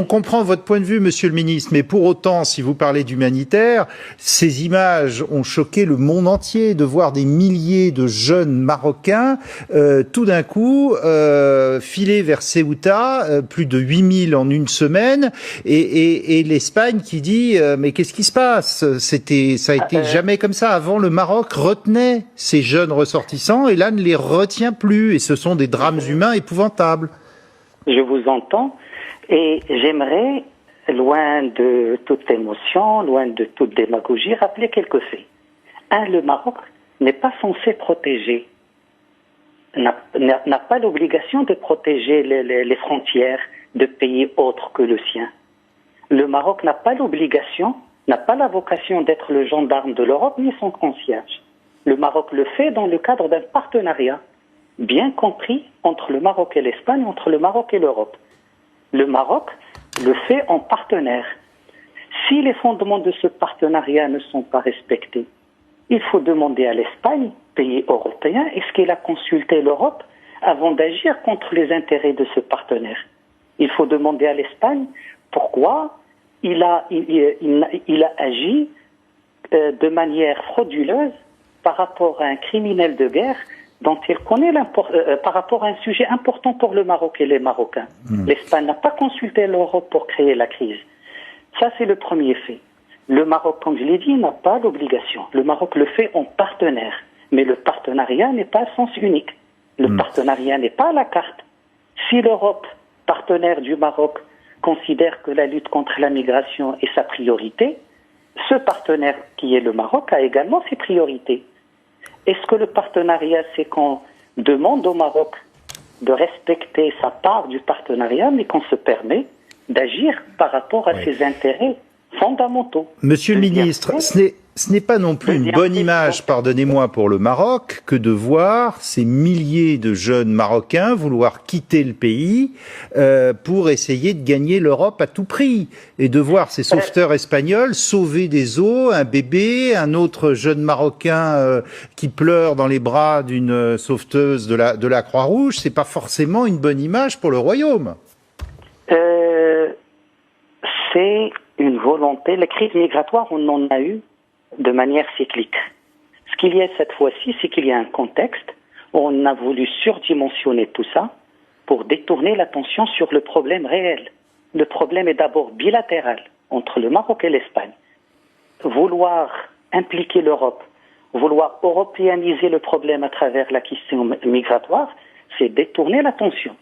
on comprend votre point de vue, monsieur le ministre, mais pour autant, si vous parlez d'humanitaire, ces images ont choqué le monde entier, de voir des milliers de jeunes Marocains tout d'un coup filer vers Ceuta, plus de 8000 en une semaine, et l'Espagne qui dit mais qu'est-ce qui se passe? Ça a été jamais comme ça. Avant, le Maroc retenait ces jeunes ressortissants et là ne les retient plus, et ce sont des drames humains épouvantables. Je vous entends et j'aimerais, loin de toute émotion, loin de toute démagogie, rappeler quelques faits. Le Maroc n'est pas censé protéger, n'a pas l'obligation de protéger les frontières de pays autres que le sien. Le Maroc n'a pas l'obligation, n'a pas la vocation d'être le gendarme de l'Europe ni son concierge. Le Maroc le fait dans le cadre d'un partenariat bien compris entre le Maroc et l'Espagne, entre le Maroc et l'Europe. Le Maroc le fait en partenaire. Si les fondements de ce partenariat ne sont pas respectés, il faut demander à l'Espagne, pays européen, est-ce qu'il a consulté l'Europe avant d'agir contre les intérêts de ce partenaire. Il faut demander à l'Espagne pourquoi il a agi de manière frauduleuse par rapport à un criminel de guerre dont il connaît par rapport à un sujet important pour le Maroc et les Marocains. L'Espagne n'a pas consulté l'Europe pour créer la crise. Ça, c'est le premier fait. Le Maroc, comme je l'ai dit, n'a pas l'obligation. Le Maroc le fait en partenaire. Mais le partenariat n'est pas à sens unique. Le partenariat n'est pas à la carte. Si l'Europe, partenaire du Maroc, considère que la lutte contre la migration est sa priorité, ce partenaire qui est le Maroc a également ses priorités. Est-ce que le partenariat, c'est qu'on demande au Maroc de respecter sa part du partenariat, mais qu'on se permet d'agir par rapport à ses intérêts fondamentaux? Monsieur le ministre, ce n'est pas non plus une bonne image, pardonnez-moi, pour le Maroc, que de voir ces milliers de jeunes Marocains vouloir quitter le pays pour essayer de gagner l'Europe à tout prix, et de voir ces sauveteurs espagnols sauver des eaux, un bébé, un autre jeune Marocain qui pleure dans les bras d'une sauveteuse de la Croix-Rouge. C'est pas forcément une bonne image pour le Royaume. C'est une volonté. La crise migratoire, on en a eu de manière cyclique. Ce qu'il y a cette fois-ci, c'est qu'il y a un contexte où on a voulu surdimensionner tout ça pour détourner l'attention sur le problème réel. Le problème est d'abord bilatéral entre le Maroc et l'Espagne. Vouloir impliquer l'Europe, vouloir européaniser le problème à travers la question migratoire, c'est détourner l'attention.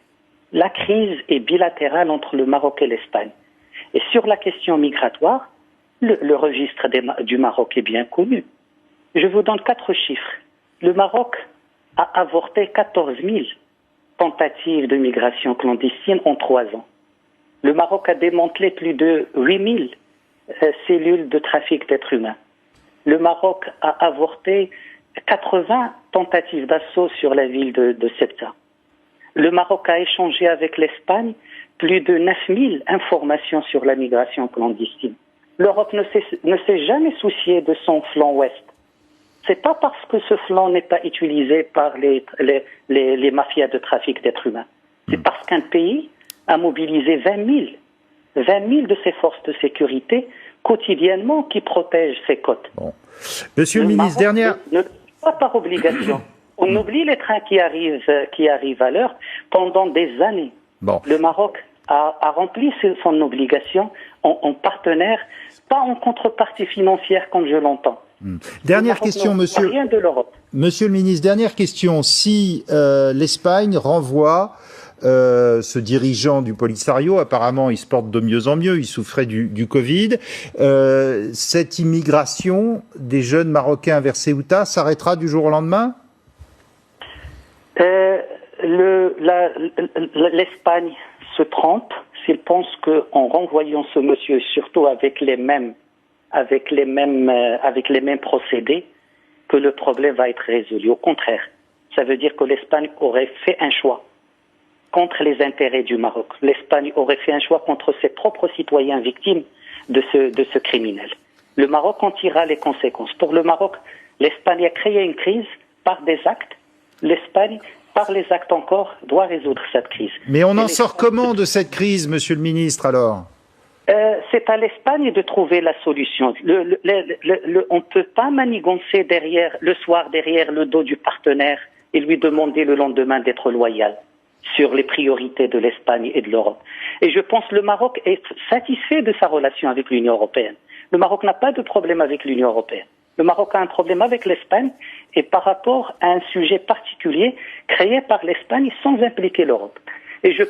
La crise est bilatérale entre le Maroc et l'Espagne. Et sur la question migratoire, le registre du Maroc est bien connu. Je vous donne 4 chiffres. Le Maroc a avorté 14 000 tentatives de migration clandestine en 3 ans. Le Maroc a démantelé plus de 8 000 cellules de trafic d'êtres humains. Le Maroc a avorté 80 tentatives d'assaut sur la ville de Ceuta. Le Maroc a échangé avec l'Espagne plus de 9 000 informations sur la migration clandestine. L'Europe ne s'est jamais souciée de son flanc ouest. C'est pas parce que ce flanc n'est pas utilisé par les mafias de trafic d'êtres humains. C'est parce qu'un pays a mobilisé 20 000 de ses forces de sécurité quotidiennement qui protègent ses côtes. Bon. Monsieur le ministre, pas par obligation. On oublie les trains qui arrivent à l'heure pendant des années. Bon. Le Maroc a rempli son obligation en partenaire, pas en contrepartie financière comme je l'entends. Dernière question, monsieur. Rien de l'Europe. Monsieur le ministre, dernière question. Si l'Espagne renvoie ce dirigeant du Polisario, apparemment il se porte de mieux en mieux, il souffrait du Covid, cette immigration des jeunes Marocains vers Ceuta s'arrêtera du jour au lendemain? L'Espagne se trompe s'il pense qu'en renvoyant ce monsieur, surtout avec les mêmes procédés, que le problème va être résolu. Au contraire, ça veut dire que l'Espagne aurait fait un choix contre les intérêts du Maroc. L'Espagne aurait fait un choix contre ses propres citoyens victimes de ce criminel. Le Maroc en tirera les conséquences. Pour le Maroc, l'Espagne a créé une crise par des actes. L'Espagne, par les actes encore, doit résoudre cette crise. Mais on en sort comment de cette crise, monsieur le ministre, alors? C'est à l'Espagne de trouver la solution. On ne peut pas manigancer le soir derrière le dos du partenaire et lui demander le lendemain d'être loyal sur les priorités de l'Espagne et de l'Europe. Et je pense que le Maroc est satisfait de sa relation avec l'Union européenne. Le Maroc n'a pas de problème avec l'Union européenne. Le Maroc a un problème avec l'Espagne et par rapport à un sujet particulier créé par l'Espagne sans impliquer l'Europe. Et je